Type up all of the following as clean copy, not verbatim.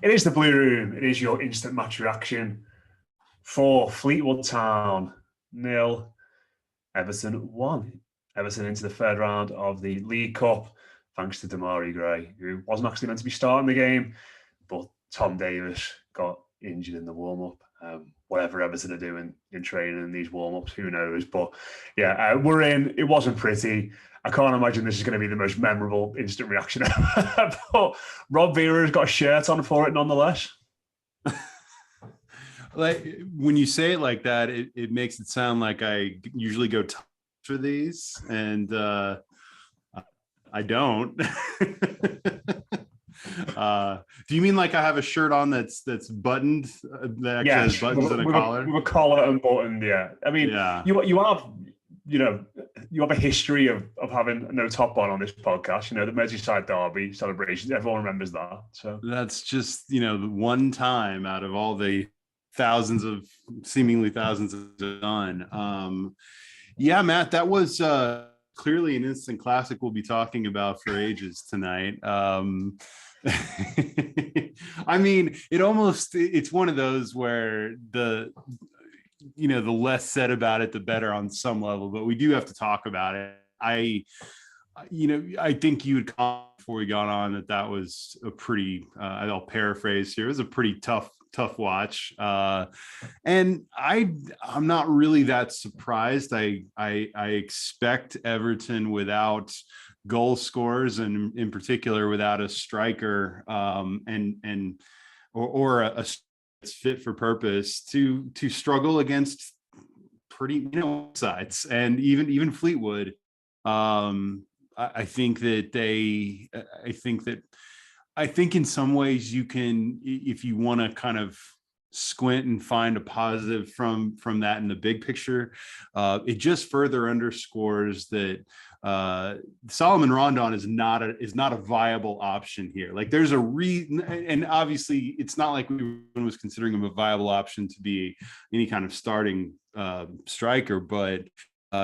It is the Blue Room. It is your instant match reaction for Fleetwood Town 0, Everton 1. Everton into the third round of the League Cup, thanks to Damari Gray, who wasn't actually meant to be starting the game, but Tom Davis got injured in the warm-up. Whatever Everton are doing in training in these warm-ups, who knows? But yeah, we're in. It wasn't pretty. I can't imagine this is going to be the most memorable instant reaction ever. But Rob Vera's got a shirt on for it nonetheless. Like when you say it like that, it makes it sound like I usually go for these, and I don't. Do you mean like I have a shirt on that's buttoned, that actually has buttons and a collar? With a collar and buttoned, yeah. I mean, yeah. You have a history of having no top on this podcast. The Merseyside derby celebrations, everyone remembers that. So that's just the one time out of all the seemingly thousands done. Yeah, Matt, that was clearly an instant classic we'll be talking about for ages tonight. I mean, it's one of those where the less said about it, the better on some level, but we do have to talk about it. I think you would comment before we got on that was a pretty, I'll paraphrase here, it was a pretty tough watch. And I'm not really that surprised. I expect Everton without goal scorers, and in particular without a striker, or a fit for purpose to struggle against pretty sides, and even Fleetwood. I think in some ways you can, if you want to kind of squint and find a positive from that in the big picture, it just further underscores that Salomon Rondon is not a viable option here. Like there's a reason, and obviously it's not like we was considering him a viable option to be any kind of starting striker, but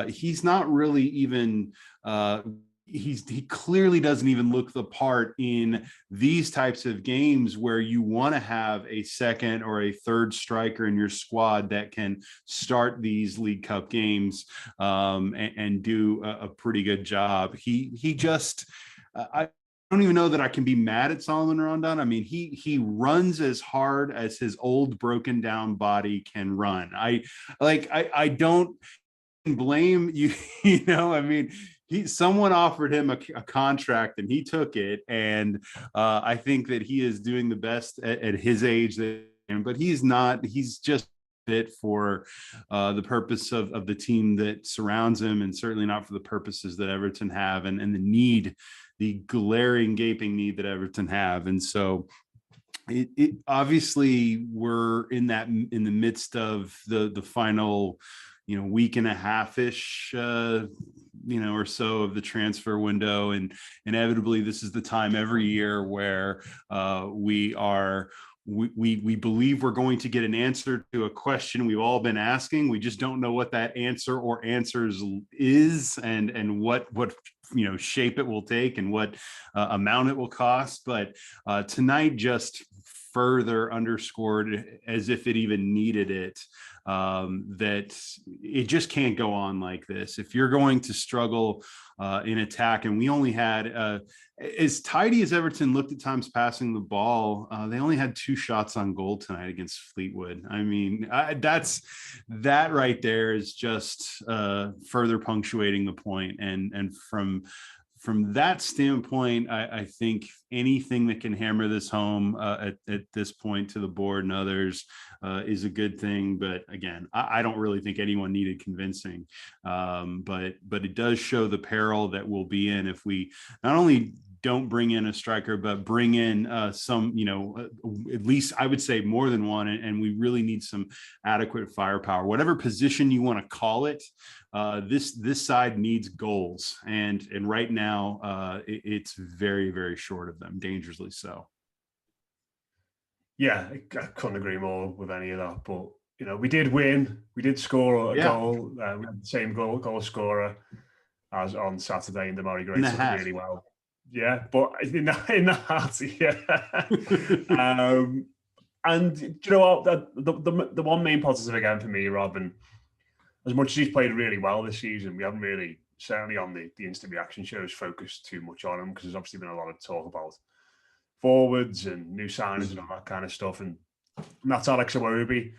he's not really even he clearly doesn't even look the part in these types of games where you want to have a second or a third striker in your squad that can start these League Cup games and do a pretty good job. He just I don't even know that I can be mad at Salomon Rondon. I mean, he runs as hard as his old broken down body can run. I don't blame you. I mean, someone offered him a contract and he took it, and I think that he is doing the best at his age, but he's just fit for the purpose of the team that surrounds him, and certainly not for the purposes that Everton have, and the glaring gaping need that Everton have. And so it obviously we're in the midst of the final week and a half-ish or so of the transfer window, and inevitably this is the time every year where we believe we're going to get an answer to a question we've all been asking. We just don't know what that answer or answers is, and what shape it will take, and what amount it will cost. But tonight just further underscored, as if it even needed it, that it just can't go on like this. If you're going to struggle in attack, and we only had, as tidy as Everton looked at times passing the ball, they only had 2 shots on goal tonight against Fleetwood. I mean, that right there is just further punctuating the point. And from that standpoint, I think anything that can hammer this home at this point to the board and others is a good thing. But again, I don't really think anyone needed convincing. But it does show the peril that we'll be in if we not only don't bring in a striker, but bring in some, at least I would say more than one. And we really need some adequate firepower, whatever position you want to call it. This side needs goals, and right now it's very, very short of them, dangerously so. Yeah, I couldn't agree more with any of that. But we did win. We did score a goal. We had the same goal scorer as on Saturday, and Damari Gray took really well. Yeah, but in the heart, yeah. And do you know what? The one main positive again for me, Rob, and as much as he's played really well this season, we haven't really, certainly on the instant reaction shows, focused too much on him because there's obviously been a lot of talk about forwards and new signings and all that kind of stuff. And that's Alex Iwobi.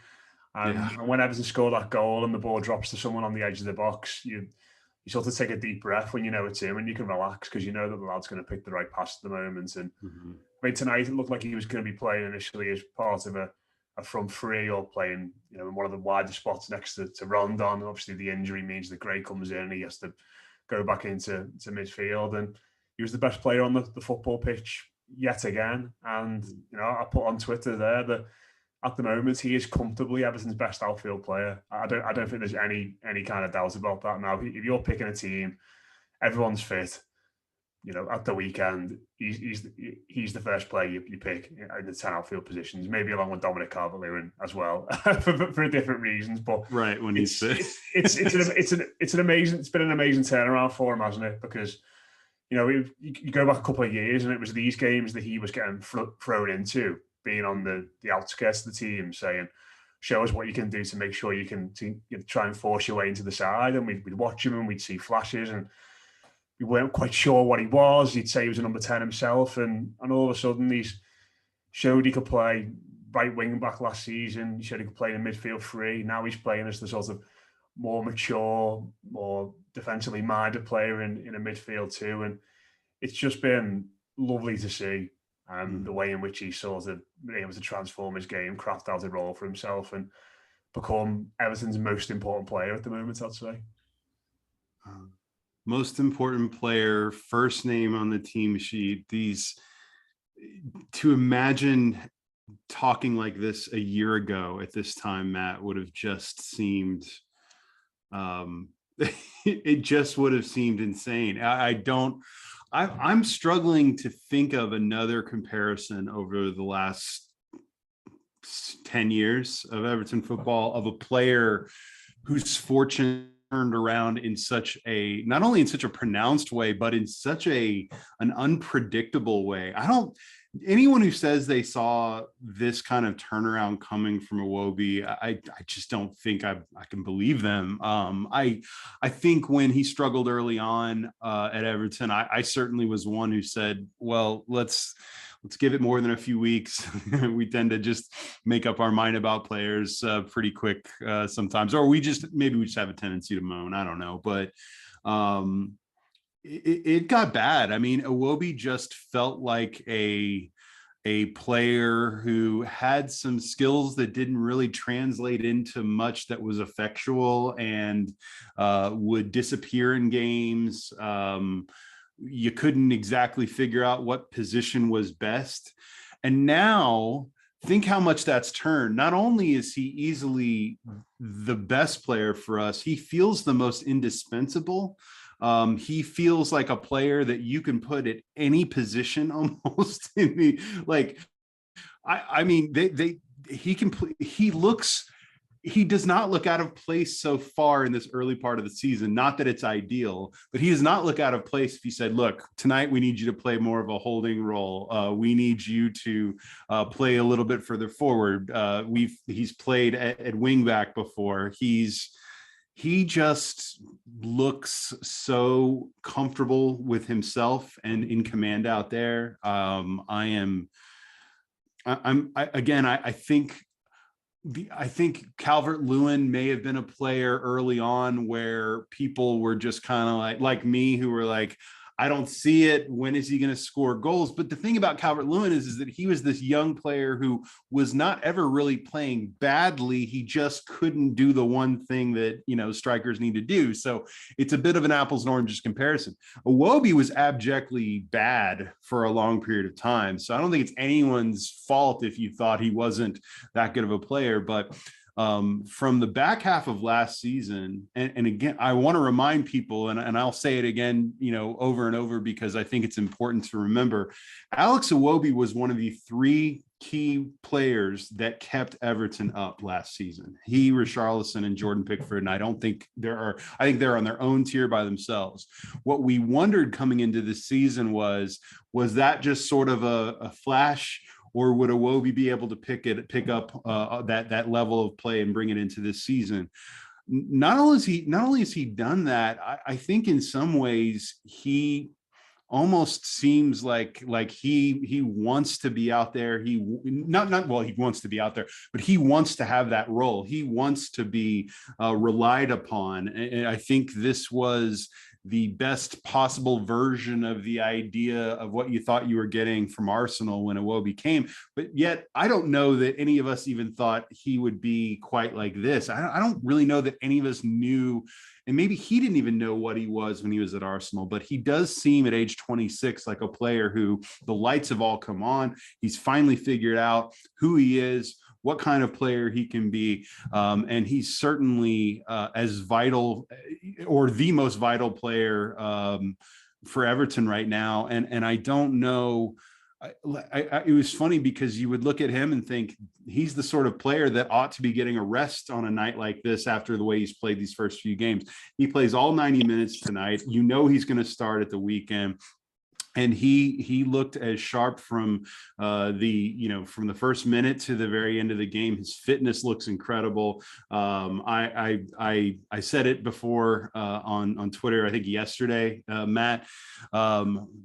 Yeah. And when Everton score that goal and the ball drops to someone on the edge of the box, you sort of take a deep breath when you know it's him and you can relax because you know that the lad's going to pick the right pass at the moment. And I mean, tonight it looked like he was going to be playing initially as part of a front three or playing, in one of the wider spots next to Rondon. Obviously, the injury means that Gray comes in and he has to go back into midfield. And he was the best player on the football pitch yet again. And, I put on Twitter there that at the moment, he is comfortably Everton's best outfield player. I don't think there's any kind of doubt about that now. If you're picking a team, everyone's fit. At the weekend, he's the first player you pick in the 10 outfield positions, maybe along with Dominic Calvert-Lewin as well for different reasons. But right when he's fit, it's been an amazing turnaround for him, hasn't it? Because you go back a couple of years and it was these games that he was getting thrown into, being on the outskirts of the team, saying, show us what you can do to make sure you can try and force your way into the side. And we'd watch him and we'd see flashes and we weren't quite sure what he was. He'd say he was a number 10 himself. And all of a sudden he's showed he could play right wing back last season. He showed he could play in midfield three. Now he's playing as the sort of more mature, more defensively minded player in a midfield too. And it's just been lovely to see the way in which he's sort of been able to transform his game, craft out a role for himself, and become Everton's most important player at the moment, I'd say. Most important player, first name on the team sheet. To imagine talking like this a year ago at this time, Matt, would have just seemed it just would have seemed insane. I'm struggling to think of another comparison over the last 10 years of Everton football of a player whose fortune turned around in not only in such a pronounced way, but in such an unpredictable way. Anyone who says they saw this kind of turnaround coming from Iwobi, I just don't think I can believe them. I think when he struggled early on at Everton, I certainly was one who said, well, let's give it more than a few weeks. We tend to just make up our mind about players pretty quick sometimes, or maybe we just have a tendency to moan. I don't know, but it got bad. I mean, Iwobi just felt like a player who had some skills that didn't really translate into much that was effectual and would disappear in games. You couldn't exactly figure out what position was best. And now think how much that's turned. Not only is he easily the best player for us, he feels the most indispensable. He feels like a player that you can put at any position almost in the, like, I mean, he does not look out of place so far in this early part of the season. Not that it's ideal, but he does not look out of place if you said, look, tonight we need you to play more of a holding role. We need you to play a little bit further forward. He's played at wing back before. He just looks so comfortable with himself and in command out there. I think Calvert-Lewin may have been a player early on where people were just kind of like me, who were like, I don't see it. When is he going to score goals? But the thing about Calvert-Lewin is that he was this young player who was not ever really playing badly. He just couldn't do the one thing that, strikers need to do. So it's a bit of an apples and oranges comparison. Iwobi was abjectly bad for a long period of time. So I don't think it's anyone's fault if you thought he wasn't that good of a player. But from the back half of last season, and again, I want to remind people, and I'll say it again, over and over, because I think it's important to remember, Alex Iwobi was one of the 3 key players that kept Everton up last season. He, Richarlison, and Jordan Pickford. And I think they're on their own tier by themselves. What we wondered coming into the season was that just sort of a flash, or would Iwobi be able to pick up that level of play and bring it into this season? Not only has he done that, I think in some ways he almost seems like he wants to be out there. He wants to be out there, but he wants to have that role. He wants to be relied upon. And I think this was the best possible version of the idea of what you thought you were getting from Arsenal when Iwobi came. But yet, I don't know that any of us even thought he would be quite like this. I don't really know that any of us knew, and maybe he didn't even know what he was when he was at Arsenal, but he does seem at age 26 like a player who the lights have all come on. He's finally figured out who he is, what kind of player he can be. And he's certainly as vital, or the most vital player for Everton right now. And I don't know, it was funny because you would look at him and think he's the sort of player that ought to be getting a rest on a night like this after the way he's played these first few games. He plays all 90 minutes tonight. You know he's going to start at the weekend. And he looked as sharp from from the first minute to the very end of the game. His fitness looks incredible. I said it before on Twitter, I think yesterday, Matt.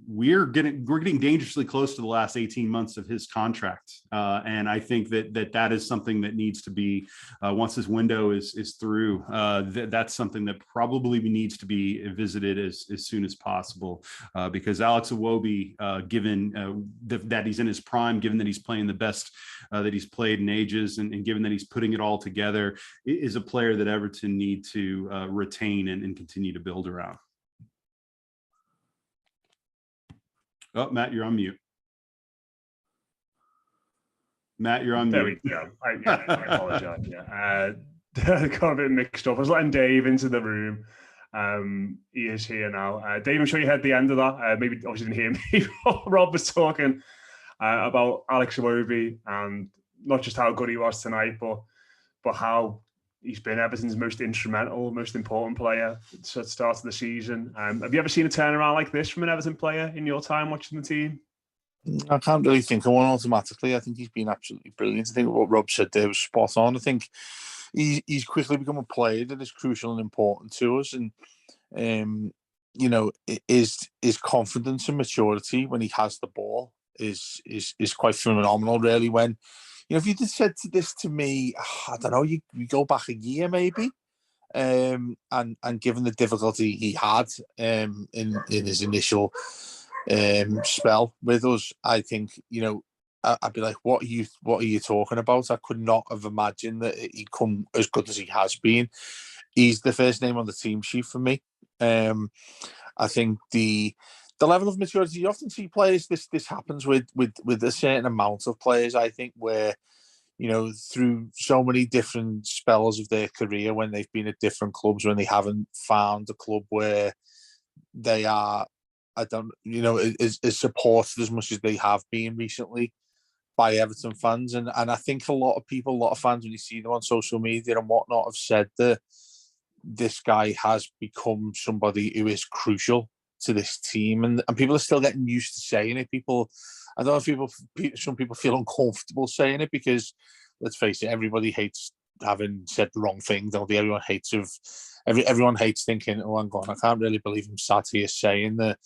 We're getting dangerously close to the last 18 months of his contract, and I think that is something that needs to be once this window is through. That's something that probably needs to be visited as soon as possible, because Alex Iwobi, given that he's in his prime, given that he's playing the best that he's played in ages, and given that he's putting it all together, is a player that Everton need to retain and continue to build around. Oh, Matt, you're on mute. Matt, you're on mute. There we go. I apologize. Yeah. Got a bit mixed up. I was letting Dave into the room. He is here now. Dave, I'm sure you heard the end of that. Maybe obviously didn't hear me while Rob was talking about Alex Iwobi, and not just how good he was tonight, but how he's been Everton's most instrumental, most important player at the start of the season. Have you ever seen a turnaround like this from an Everton player in your time watching the team? I can't really think of one automatically. I think he's been absolutely brilliant. I think what Rob said there was spot on. I think he's quickly become a player that is crucial and important to us. And, his confidence and maturity when he has the ball is quite phenomenal, really. When, if you'd said this to me, I don't know, you go back a year maybe, and given the difficulty he had in his initial spell with us, I think, I'd be like, what are you talking about? I could not have imagined that he'd come as good as he has been. He's the first name on the team sheet for me. I think the level of maturity, you often see players, this happens with a certain amount of players, I think, where, through so many different spells of their career, when they've been at different clubs, when they haven't found a club where they are, is supported as much as they have been recently by Everton fans. And I think a lot of fans, when you see them on social media and whatnot, have said that this guy has become somebody who is crucial to this team. And people are still getting used to saying it. I don't know if some people feel uncomfortable saying it, because, let's face it, everybody hates having said the wrong thing, don't they? Everyone hates thinking, oh, hang on, I can't really believe I'm sat here saying that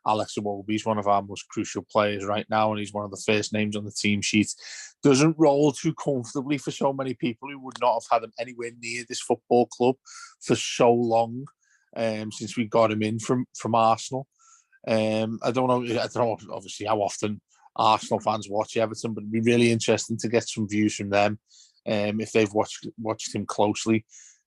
Alex Iwobi is one of our most crucial players right now, and he's one of the first names on the team sheet. Doesn't roll too comfortably for so many people who would not have had him anywhere near this football club for so long, since we got him in from Arsenal. I don't know obviously how often Arsenal fans watch Everton, but it'd be really interesting to get some views from them, if they've watched him closely.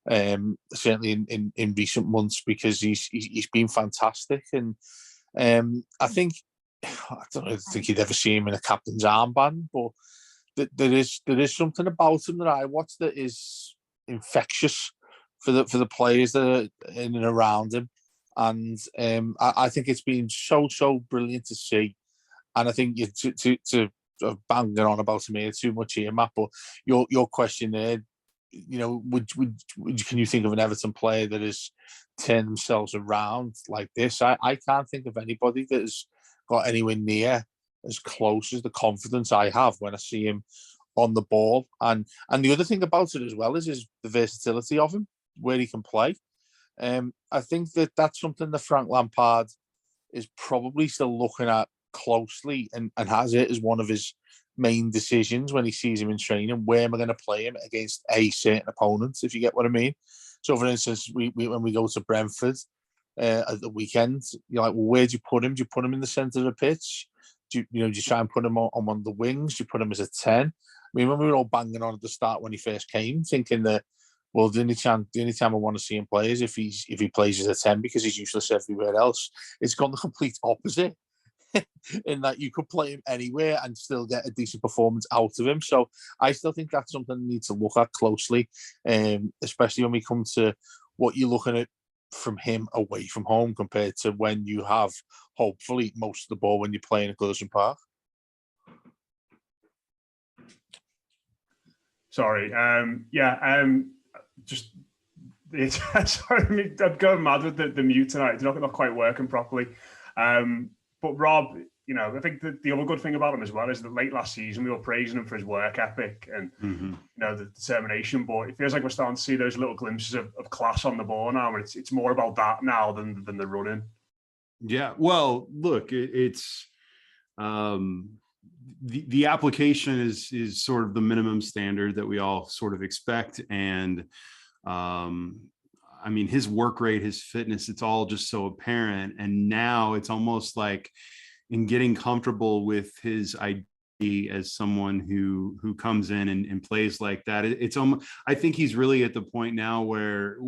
Certainly in recent months, because he's been fantastic. And I don't think you'd ever see him in a captain's armband, but there is something about him that I watch that is infectious for the players that are in and around him. And I think it's been so brilliant to see. And I think to banging on about him here too much here, Matt. But your question there, you know, can you think of an Everton player that has turned themselves around like this? I can't think of anybody that has got anywhere near as close as the confidence I have when I see him on the ball. And the other thing about it as well is the versatility of him, where he can play. I think that's something that Frank Lampard is probably still looking at closely and has it as one of his main decisions when he sees him in training. Where am I going to play him against a certain opponent, if you get what I mean? So, for instance, we when we go to Brentford at the weekend, you're like, well, where do you put him? Do you put him in the centre of the pitch? Do you try and put him on one of the wings? Do you put him as a 10? I mean, when we were all banging on at the start when he first came, thinking that, well, the only time I want to see him play is if he plays as a 10 because he's useless everywhere else. It's gone the complete opposite in that you could play him anywhere and still get a decent performance out of him. So I still think that's something we need to look at closely, especially when we come to what you're looking at from him away from home compared to when you have, hopefully, most of the ball when you're playing at Goodison Park. Sorry. Just sorry, I'm going mad with the mute tonight. It's not quite working properly. But Rob, you know, I think the other good thing about him as well is that late last season we were praising him for his work ethic and you know, the determination. But it feels like we're starting to see those little glimpses of class on the ball now, and it's more about that now than the running. Yeah, well, look, it's the application is sort of the minimum standard that we all sort of expect, and I mean, his work rate, his fitness, it's all just so apparent. And now it's almost like in getting comfortable with his identity as someone who comes in and plays like that. It's almost, I think he's really at the point now where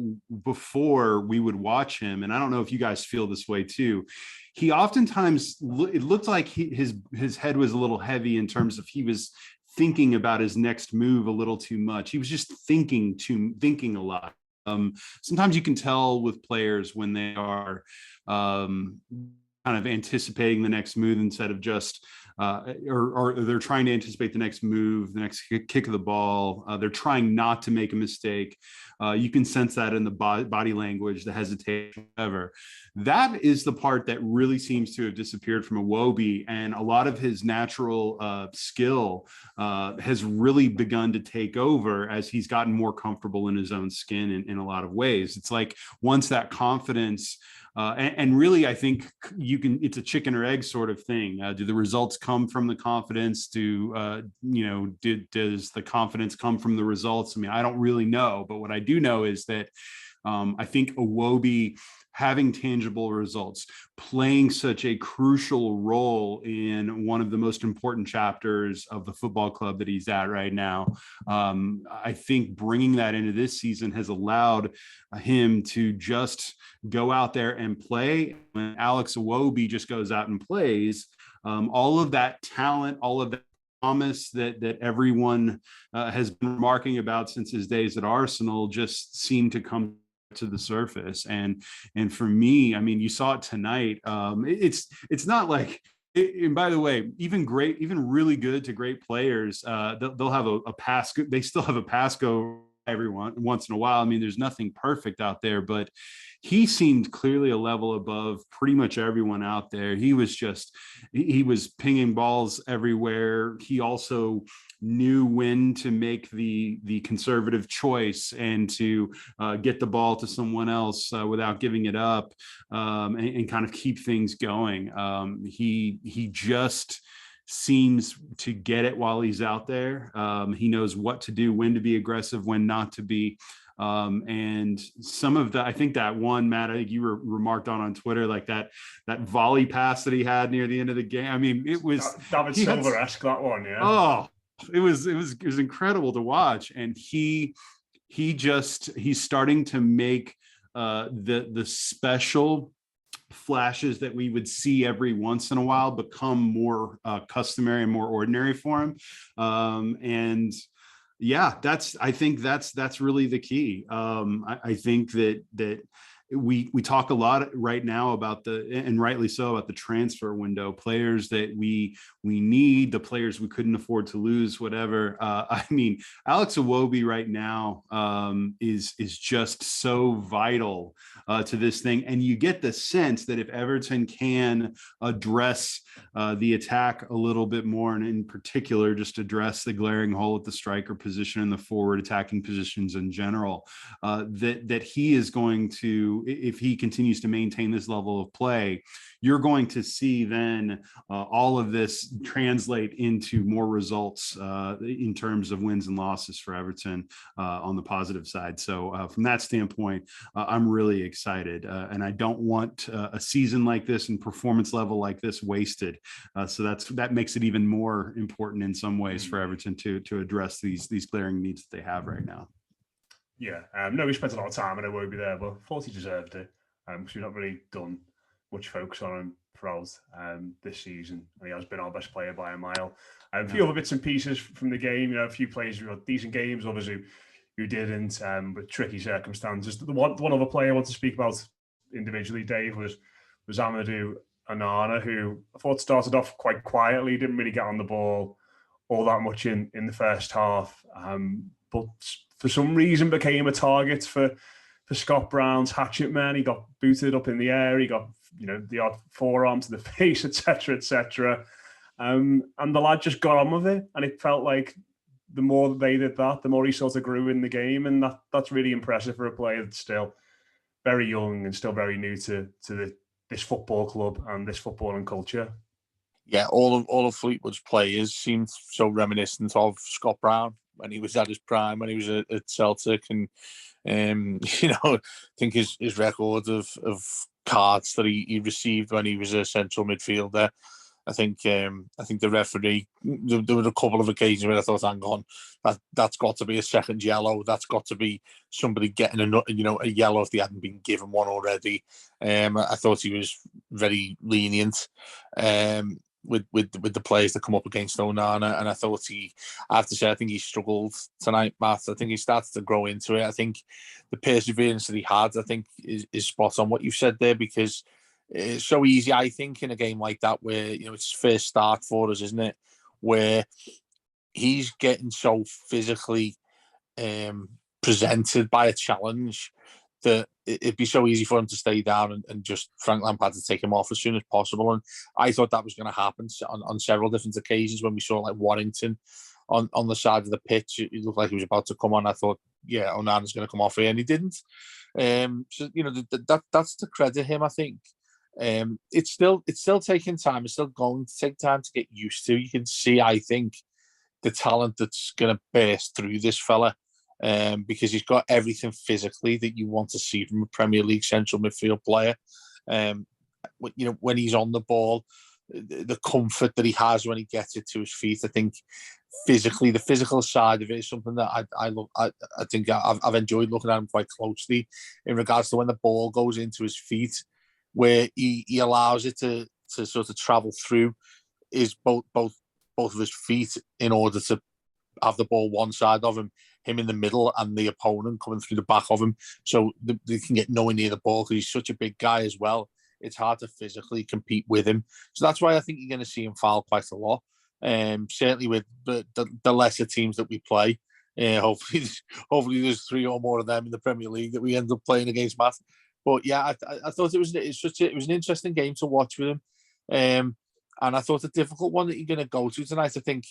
before we would watch him, and I don't know if you guys feel this way too, he oftentimes, it looked like his head was a little heavy in terms of he was thinking about his next move a little too much. He was just thinking a lot. Sometimes you can tell with players when they are kind of anticipating the next move instead of just or they're trying to anticipate the next move, the next kick of the ball. They're trying not to make a mistake. You can sense that in the body language, the hesitation, whatever. That is the part that really seems to have disappeared from Iwobi, and a lot of his natural skill has really begun to take over as he's gotten more comfortable in his own skin in a lot of ways. It's like once that confidence and really, I think it's a chicken or egg sort of thing. Do the results come from the confidence? Does the confidence come from the results? I mean, I don't really know, but what I do know is that I think Iwobi having tangible results, playing such a crucial role in one of the most important chapters of the football club that he's at right now. I think bringing that into this season has allowed him to just go out there and play. When Alex Iwobi just goes out and plays, all of that talent, all of that promise that everyone has been remarking about since his days at Arsenal just seemed to come to the surface. And for me, I mean, you saw it tonight. It's not like, and by the way, even really good to great players, they'll have a pass. They still have a pass go every once in a while. I mean, there's nothing perfect out there, but he seemed clearly a level above pretty much everyone out there. He was pinging balls everywhere. He also knew when to make the conservative choice and to get the ball to someone else without giving it up, and kind of keep things going. He just seems to get it while he's out there. He knows what to do, when to be aggressive, when not to be. And some of I think that one, Matt, I think you remarked on Twitter, like that volley pass that he had near the end of the game. I mean, it was David Silver-esque, that one, yeah. Oh, it was incredible to watch. And he's starting to make the special flashes that we would see every once in a while become more customary and more ordinary for him. And yeah, I think that's really the key. I think that we talk a lot right now about and rightly so, about the transfer window, players that we need, the players we couldn't afford to lose, whatever. I mean, Alex Iwobi right now is just so vital to this thing, and you get the sense that if Everton can address the attack a little bit more, and in particular just address the glaring hole at the striker position and the forward attacking positions in general, that he is going to, if he continues to maintain this level of play, you're going to see then all of this translate into more results in terms of wins and losses for Everton on the positive side. So from that standpoint, I'm really excited, and I don't want a season like this and performance level like this wasted. So that makes it even more important in some ways for Everton to address these glaring needs that they have right now. Yeah, no, we spent a lot of time and I won't be there, but thought he deserved it because we've not really done much focus on him throughout this season. And he has been our best player by a mile. A few other bits and pieces from the game, a few players who had decent games, others who didn't, with tricky circumstances. The one other player I want to speak about individually, Dave, was Amadou Onana, who I thought started off quite quietly, didn't really get on the ball all that much in the first half, but for some reason became a target for Scott Brown's hatchet man. He got booted up in the air. He got the odd forearm to the face, etc., etc. And the lad just got on with it, and it felt like the more that they did that, the more he sort of grew in the game, and that's really impressive for a player that's still very young and still very new to this football club and this footballing culture. Yeah, all of Fleetwood's players seemed so reminiscent of Scott Brown when he was at his prime, when he was at Celtic, and I think his record of cards that he received when he was a central midfielder. I think the referee, there were a couple of occasions where I thought, hang on, that's got to be a second yellow. That's got to be somebody getting a yellow if they hadn't been given one already. I thought he was very lenient with the players that come up against Onana, and I thought I have to say, I think he struggled tonight, Matt. I think he started to grow into it. I think the perseverance that he had, I think, is spot on what you said there, because it's so easy, I think, in a game like that where it's his first start for us, isn't it? Where he's getting so physically presented by a challenge that it'd be so easy for him to stay down and just Frank Lampard to take him off as soon as possible. And I thought that was going to happen on several different occasions when we saw like Warrington on the side of the pitch. It looked like he was about to come on. I thought, yeah, Onana's going to come off here, and he didn't. So that's to credit him, I think. It's still taking time. It's still going to take time to get used to. You can see, I think, the talent that's going to burst through this fella, because he's got everything physically that you want to see from a Premier League central midfield player. When he's on the ball, the comfort that he has when he gets it to his feet. I think physically, the physical side of it is something that I think I've enjoyed looking at him quite closely in regards to when the ball goes into his feet, where he allows it to sort of travel through his both of his feet in order to have the ball one side of him in the middle, and the opponent coming through the back of him, so they can get nowhere near the ball, because he's such a big guy as well. It's hard to physically compete with him. So that's why I think you're going to see him foul quite a lot. Certainly with the lesser teams that we play. Hopefully there's 3 or more of them in the Premier League that we end up playing against, Matt. But yeah, I thought it was an interesting game to watch with him, and I thought a difficult one that you're going to go to tonight. I think,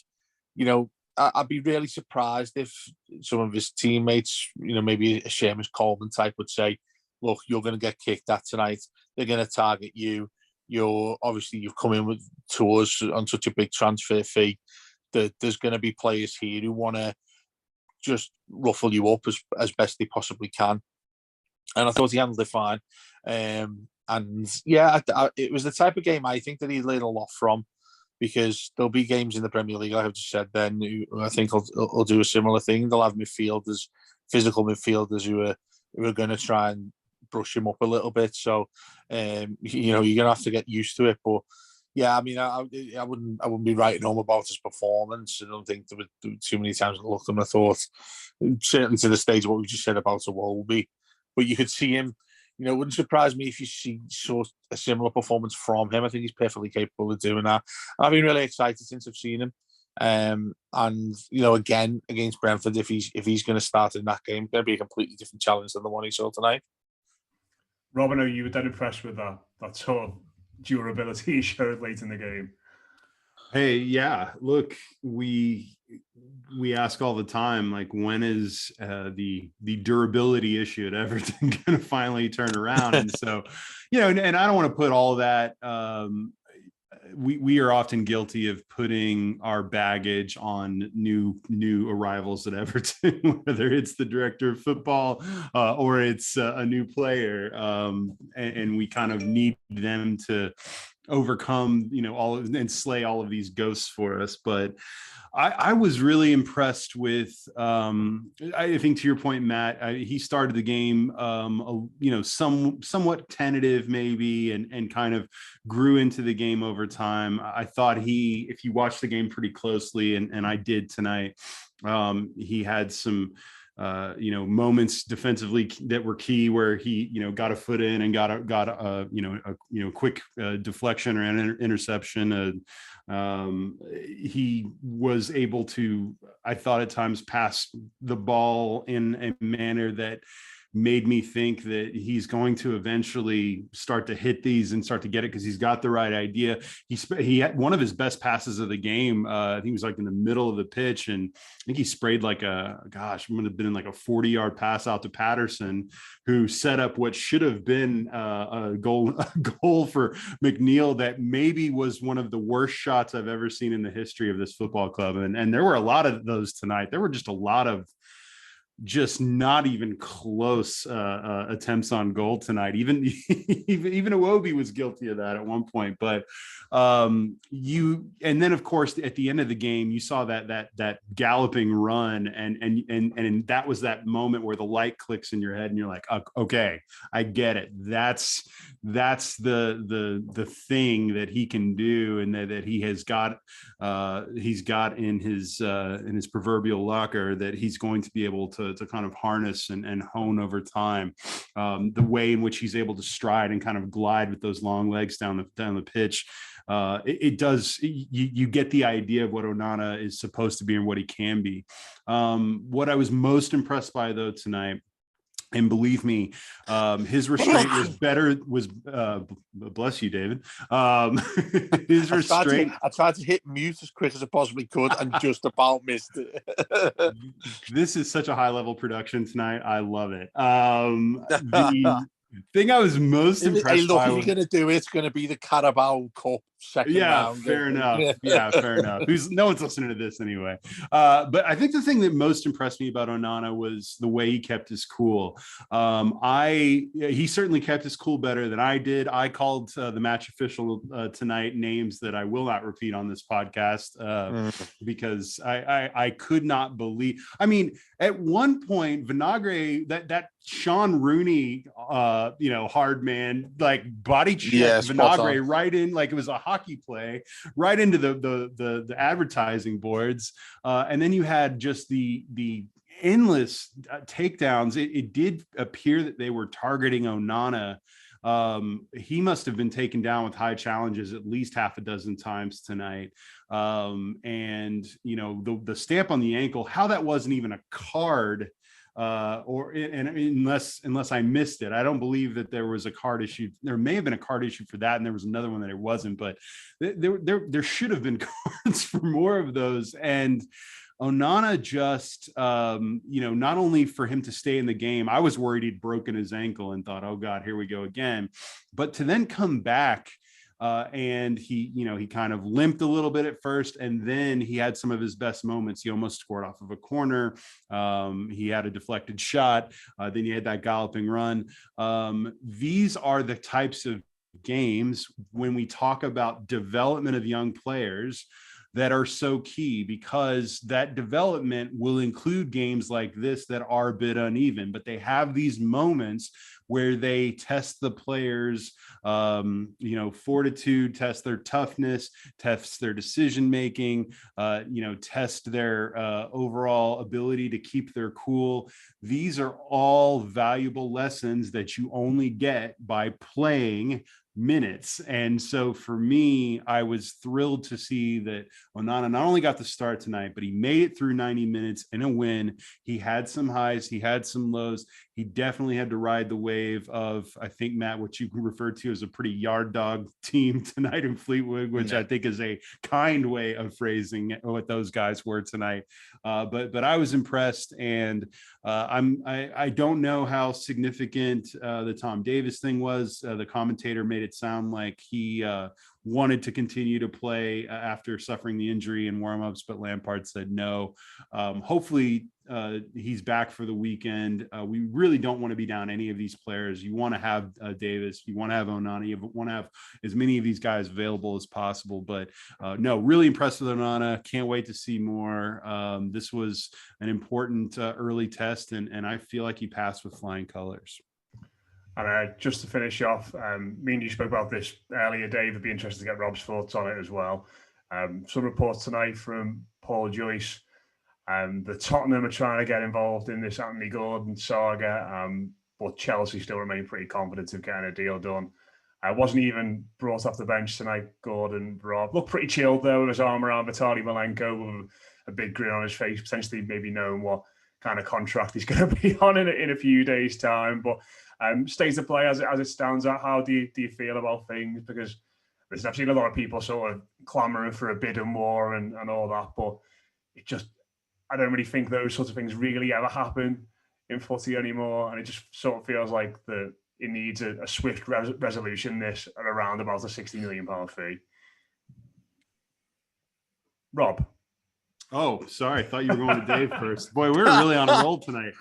I'd be really surprised if some of his teammates, maybe a Seamus Coleman type, would say, "Look, you're going to get kicked at tonight. They're going to target you. You've come in to us on such a big transfer fee that there's going to be players here who want to just ruffle you up as best they possibly can." And I thought he handled it fine. And yeah, it was the type of game I think that he learned a lot from, because there'll be games in the Premier League, like I've just said then, who I think will do a similar thing. They'll have physical midfielders who are going to try and brush him up a little bit. So, you're going to have to get used to it. But yeah, I mean, I wouldn't be writing home about his performance. I don't think there were too many times I looked at him, I thought, certainly to the stage of what we just said about Iwobi. But you could see him, You know, it wouldn't surprise me if you saw a similar performance from him. I think he's perfectly capable of doing that. I've been really excited since I've seen him. And you know, again against Brentford, if he's going to start in that game, going to be a completely different challenge than the one he saw tonight. Robin, you were dead impressed with that sort of durability he showed late in the game. Hey, yeah, look, we ask all the time, like, when is the durability issue at Everton going to finally turn around? And so, you know, and I don't want to put all that. We are often guilty of putting our baggage on new arrivals at Everton, whether it's the director of football or it's a new player, and we kind of need them to overcome, you know, and slay all of these ghosts for us. But I was really impressed with, I think to your point, Matt, he started the game, you know, somewhat tentative maybe, and kind of grew into the game over time. I thought if you watch the game pretty closely, and I did tonight, he had some, you know, moments defensively that were key, where he, you know, got a foot in and got a quick deflection or an interception. He was able to, I thought at times, pass the ball in a manner that made me think that he's going to eventually start to hit these and start to get it, because he's got the right idea. He had one of his best passes of the game. I think he was like in the middle of the pitch, and I think he sprayed like would have been like a 40-yard pass out to Patterson, who set up what should have been a goal for McNeil that maybe was one of the worst shots I've ever seen in the history of this football club. And there were a lot of those tonight. There were just a lot of just not even close attempts on goal tonight. Even Iwobi was guilty of that at one point. But and then of course at the end of the game, you saw that galloping run, and that was that moment where the light clicks in your head, and you're like, okay, I get it. That's the thing that he can do, and that he has got in his proverbial locker, that he's going to be able to kind of harness and hone over time. The way in which he's able to stride and kind of glide with those long legs down the pitch. It does. You get the idea of what Onana is supposed to be and what he can be. What I was most impressed by, though, tonight, and believe me, his restraint was bless you, David. His restraint. I tried to hit mute as quick as I possibly could and just about missed it. This is such a high level production tonight. I love it. The thing I was most impressed by. If you're going to do it, it's going to be the Carabao Cup second round. Fair enough. Yeah, fair enough. No one's listening to this anyway. But I think the thing that most impressed me about Onana was the way he kept his cool. He certainly kept his cool better than I did. I called the match official tonight names that I will not repeat on this podcast because I could not believe. I mean, at one point, Vinagre, that Sean Rooney, hard man, like body check Vinagre right in, like it was a hockey play, right into the advertising boards. And then you had just the endless takedowns. It did appear that they were targeting Onana. He must have been taken down with high challenges at least half a dozen times tonight. And the stamp on the ankle, how that wasn't even a card, unless I missed it. I don't believe that there was a card issue. There may have been a card issue for that, and there was another one that it wasn't, but there should have been cards for more of those. And Onana just, not only for him to stay in the game, I was worried he'd broken his ankle and thought, oh God, here we go again. But to then come back, and he kind of limped a little bit at first, and then he had some of his best moments. He almost scored off of a corner. He had a deflected shot. Then he had that galloping run. These are the types of games when we talk about development of young players. that are so key, because that development will include games like this that are a bit uneven, but they have these moments where they test the players, fortitude, test their toughness, test their decision making, test their overall ability to keep their cool. These are all valuable lessons that you only get by playing minutes. And so for me, I was thrilled to see that Onana not only got the start tonight, but he made it through 90 minutes in a win. He had some highs, he had some lows. He definitely had to ride the wave of, I think, Matt, what you referred to as a pretty yard dog team tonight in Fleetwood, which I think is a kind way of phrasing what those guys were tonight. But I was impressed, and I don't know how significant the Tom Davis thing was. The commentator made it sound like he wanted to continue to play after suffering the injury in warmups, but Lampard said no. Hopefully he's back for the weekend. We really don't want to be down any of these players. You want to have Davis, you want to have Onana, you want to have as many of these guys available as possible. But no, really impressed with Onana. Can't wait to see more. This was an important early test, and I feel like he passed with flying colors. And just to finish off, me and you spoke about this earlier, Dave. It'd be interesting to get Rob's thoughts on it as well. Some reports tonight from Paul Joyce. The Tottenham are trying to get involved in this Anthony Gordon saga, but Chelsea still remain pretty confident of getting a deal done. Wasn't even brought off the bench tonight, Gordon. Rob looked pretty chilled though, with his arm around Vitaly Milenko, with a big grin on his face, potentially maybe knowing what kind of contract he's going to be on in a few days' time. But stays to play as it stands out. How do you feel about things? Because listen, I've seen a lot of people sort of clamouring for a bid and more and all that, but it just, I don't really think those sorts of things really ever happen in footy anymore. And it just sort of feels like it needs a swift resolution, this, at around about a £60 million fee. Rob. Oh, sorry. I thought you were going to Dave first. Boy, we're really on a roll tonight.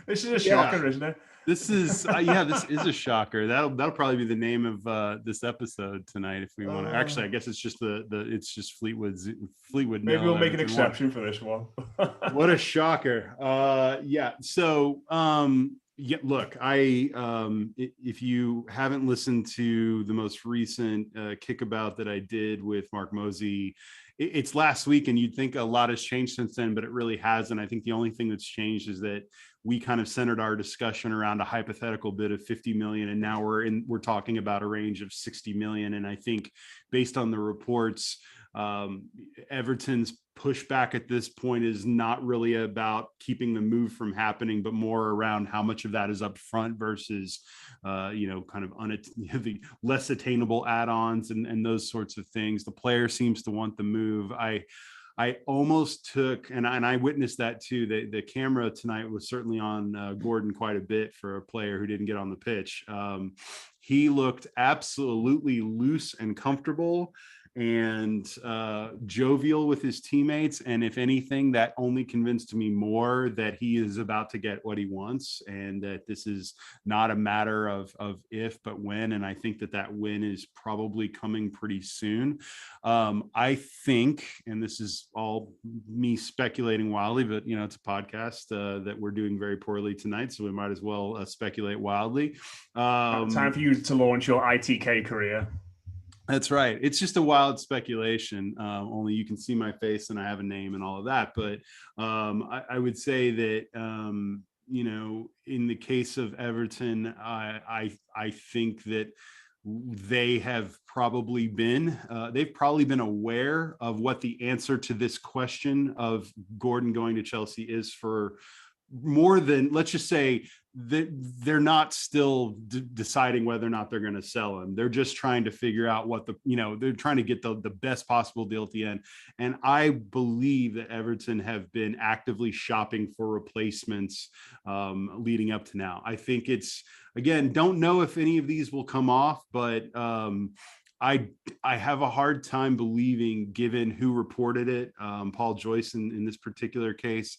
This is a shocker, isn't it? This is this is a shocker. That'll probably be the name of this episode tonight, if we want to. Actually, I guess it's just it's just Fleetwood. Maybe we'll make an exception for this one. What a shocker! So look, if you haven't listened to the most recent kickabout that I did with Mark Mosey, it's last week, and you'd think a lot has changed since then, but it really hasn't. I think the only thing that's changed is that we kind of centered our discussion around a hypothetical bid of 50 million, and now we're talking about a range of 60 million. And I think based on the reports, Everton's pushback at this point is not really about keeping the move from happening, but more around how much of that is up front versus, kind of the less attainable add-ons and those sorts of things. The player seems to want the move. I almost took, and I witnessed that too. The camera tonight was certainly on Gordon quite a bit for a player who didn't get on the pitch. He looked absolutely loose and comfortable and jovial with his teammates. And if anything, that only convinced me more that he is about to get what he wants, and that this is not a matter of if, but when. And I think that win is probably coming pretty soon. I think, and this is all me speculating wildly, but it's a podcast that we're doing very poorly tonight, so we might as well speculate wildly. Time for you to launch your ITK career. That's right. It's just a wild speculation. Only you can see my face and I have a name and all of that. But I would say that, in the case of Everton, I think that they've probably been aware of what the answer to this question of Gordon going to Chelsea is for more than, let's just say, that they're not still deciding whether or not they're going to sell him. They're just trying to figure out what they're trying to get the best possible deal at the end. And I believe that Everton have been actively shopping for replacements leading up to now. I think it's, again, don't know if any of these will come off, but I have a hard time believing, given who reported it, Paul Joyce in this particular case,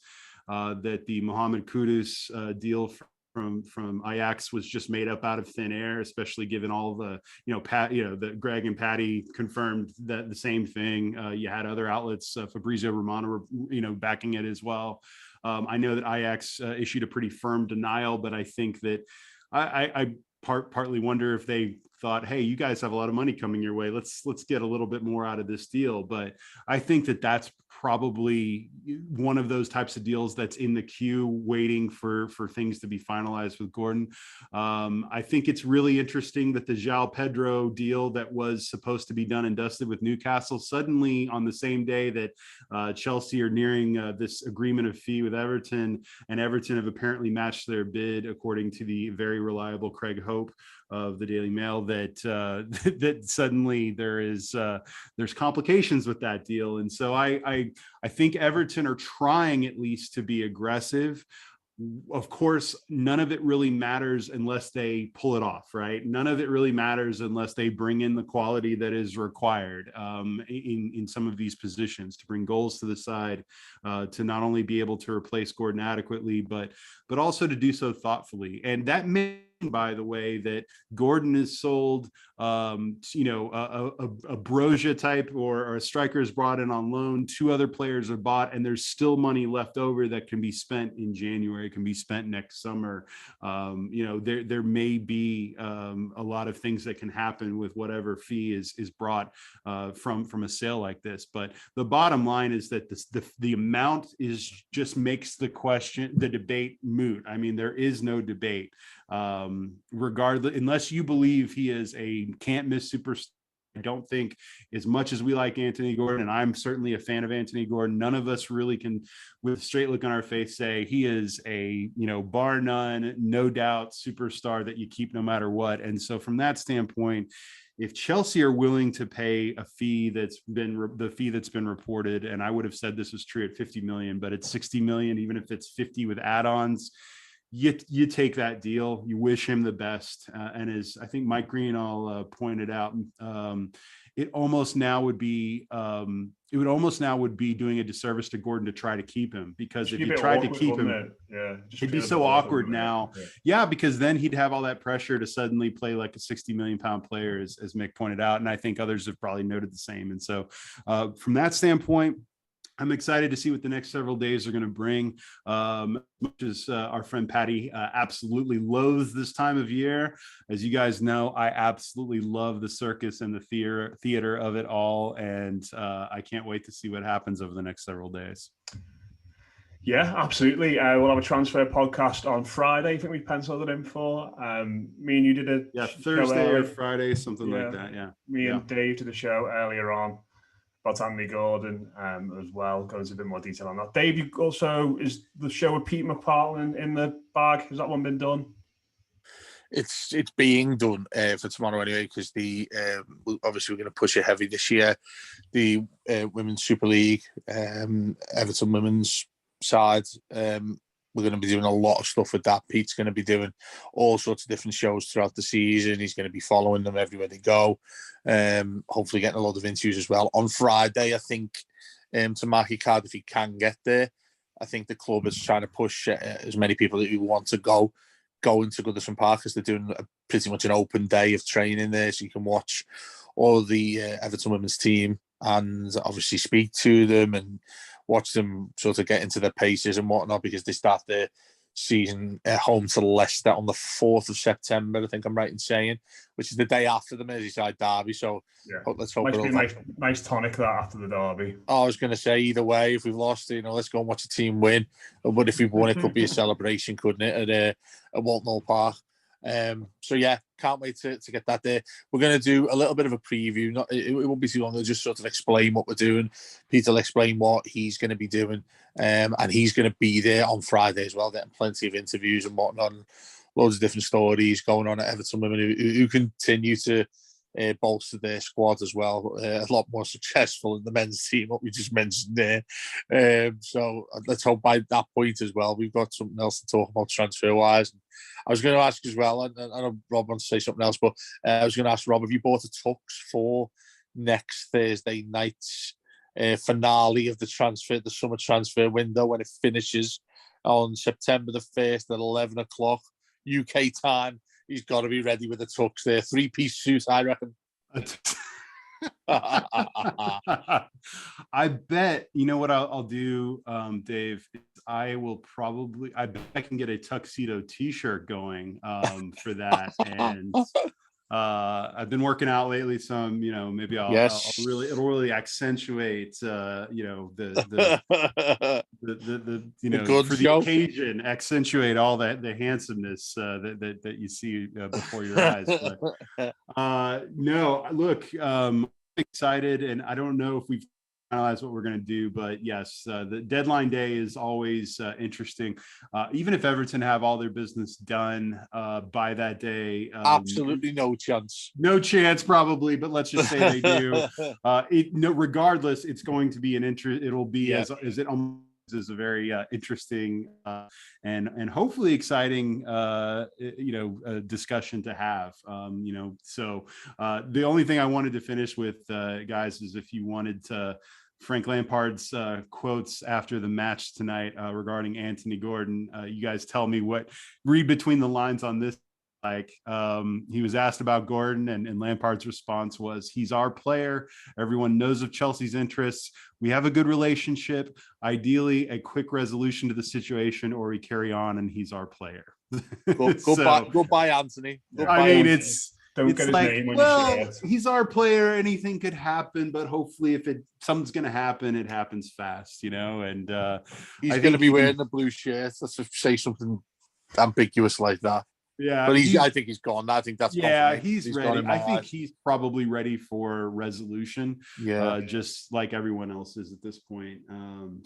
that the Mohamed Kudus deal from Ajax was just made up out of thin air, especially given all the, the Greg and Patty confirmed that the same thing. You had other outlets, Fabrizio Romano, backing it as well. I know that Ajax issued a pretty firm denial, but I think that I partly wonder if they thought, hey, you guys have a lot of money coming your way. Let's get a little bit more out of this deal. But I think that that's probably one of those types of deals that's in the queue waiting for things to be finalized with Gordon. I think it's really interesting that the João Pedro deal that was supposed to be done and dusted with Newcastle, suddenly on the same day that Chelsea are nearing this agreement of fee with Everton, and Everton have apparently matched their bid, according to the very reliable Craig Hope of the Daily Mail, that that suddenly there's complications with that deal. And so I think Everton are trying at least to be aggressive. Of course, none of it really matters unless they pull it off, right? None of it really matters unless they bring in the quality that is required in some of these positions to bring goals to the side, to not only be able to replace Gordon adequately, but also to do so thoughtfully. And that may, by the way, that Gordon is sold, a Broja type or a striker is brought in on loan, 2 other players are bought, and there's still money left over that can be spent in January, can be spent next summer. There may be a lot of things that can happen with whatever fee is brought from a sale like this. But the bottom line is that the amount is just makes the debate moot. I mean, there is no debate. Regardless, unless you believe he is a can't miss superstar. I don't think, as much as we like Anthony Gordon, and I'm certainly a fan of Anthony Gordon, none of us really can, with a straight look on our face, say he is a, bar none, no doubt superstar that you keep no matter what. And so from that standpoint, if Chelsea are willing to pay a fee that's been reported, and I would have said this was true at 50 million, but it's 60 million, even if it's 50 with add-ons, you take that deal. You wish him the best, and as I think Mike Greenall pointed out, it almost now would be doing a disservice to Gordon to try to keep him, because if you tried to keep him, it'd be so awkward now. Yeah, because then he'd have all that pressure to suddenly play like a 60 million pound player, as Mick pointed out, and I think others have probably noted the same. And so from that standpoint, I'm excited to see what the next several days are going to bring. Much as our friend Patty absolutely loathes this time of year. As you guys know, I absolutely love the circus and the theater of it all. And I can't wait to see what happens over the next several days. Yeah, absolutely. We'll have a transfer podcast on Friday. I think we penciled it in for. Me and you did a Thursday or Friday, something like that. Yeah. Me and Dave did a show earlier on about Anthony Gordon as well. Go into a bit more detail on that. Dave, you also, is the show with Pete McPartlin in the bag? Has that one been done? It's being done for tomorrow anyway, because obviously we're going to push it heavy this year. The Women's Super League, Everton women's side, we're going to be doing a lot of stuff with that. Pete's going to be doing all sorts of different shows throughout the season. He's going to be following them everywhere they go. Hopefully getting a lot of interviews as well. On Friday, I think, to mark your card if he can get there. I think the club is trying to push as many people who want to go into Goodison Park, because they're doing pretty much an open day of training there, so you can watch all the Everton women's team and obviously speak to them and watch them sort of get into their paces and whatnot, because they start their season at home to Leicester on the 4th of September, I think I'm right in saying, which is the day after the Merseyside derby. So let's hope it'll be a nice tonic that after the derby. I was going to say, either way, if we've lost, let's go and watch the team win. But if we've won, it could be a celebration, couldn't it, at Walton Hall Park. So yeah, can't wait to get that there. We're going to do a little bit of a preview. It won't be too long. We'll just sort of explain what we're doing. Peter will explain what he's going to be doing, and he's going to be there on Friday as well, getting plenty of interviews and whatnot, and loads of different stories going on at Everton women who continue to bolster their squad as well. A lot more successful in the men's team, what we just mentioned there. So let's hope by that point as well, we've got something else to talk about transfer-wise. I was going to ask as well, and I know Rob wants to say something else, but I was going to ask Rob, have you bought a tux for next Thursday night's finale of the summer transfer window, when it finishes on September the 1st at 11 o'clock? UK time, he's got to be ready with the tux there. 3-piece suit, I reckon. I bet, you know what I'll do, Dave, is I bet I can get a tuxedo t-shirt going for that. And I've been working out lately, so maybe it'll really accentuate the for the occasion, accentuate all the handsomeness that you see before your eyes. But no, look, I'm excited, and I don't know if we've finalized what we're going to do, but yes, the deadline day is always interesting. Even if Everton have all their business done by that day, absolutely no chance probably, but let's just say they do. Regardless, it's going to be it'll be as it almost is a very interesting and hopefully exciting discussion to have. So the only thing I wanted to finish with, guys, is if you wanted to Frank Lampard's quotes after the match tonight regarding Anthony Gordon, you guys tell me read between the lines on this. He was asked about Gordon, and Lampard's response was, "He's our player. Everyone knows of Chelsea's interests. We have a good relationship. Ideally, a quick resolution to the situation, or we carry on, and he's our player." Go buy Anthony. Don't get his name on your shirt. He's our player. Anything could happen, but hopefully, if something's going to happen, it happens fast, And he's going to be wearing the blue shirt. Let's say something ambiguous like that. Yeah, but I think he's gone. I think that's he's ready. I think he's probably ready for resolution. Yeah, just like everyone else is at this point. And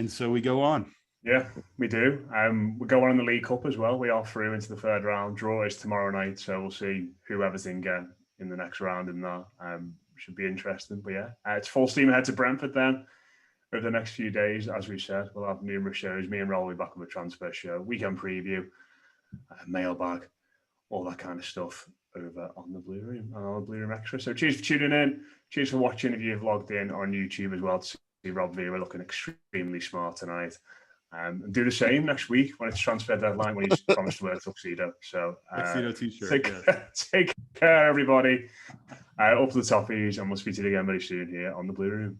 so we go on. Yeah, we do. We go on in the League Cup as well. We are through into the third round. Draw is tomorrow night, so we'll see who Everton get in the next round in that. Should be interesting. But yeah, it's full steam ahead to Brentford then. Over the next few days, as we said, we'll have numerous shows. Me and Roll will be back with a transfer show, weekend preview, mailbag, all that kind of stuff over on the Blue Room and on the Blue Room Extra. So cheers for tuning in. Cheers for watching if you've logged in on YouTube as well to see Rob Vera looking extremely smart tonight. And do the same next week when it's transfer deadline, when he's promised to wear a tuxedo. So tuxedo t-shirt. Take care, everybody. Up to the toffees, and we'll speak to you again very soon here on the Blue Room.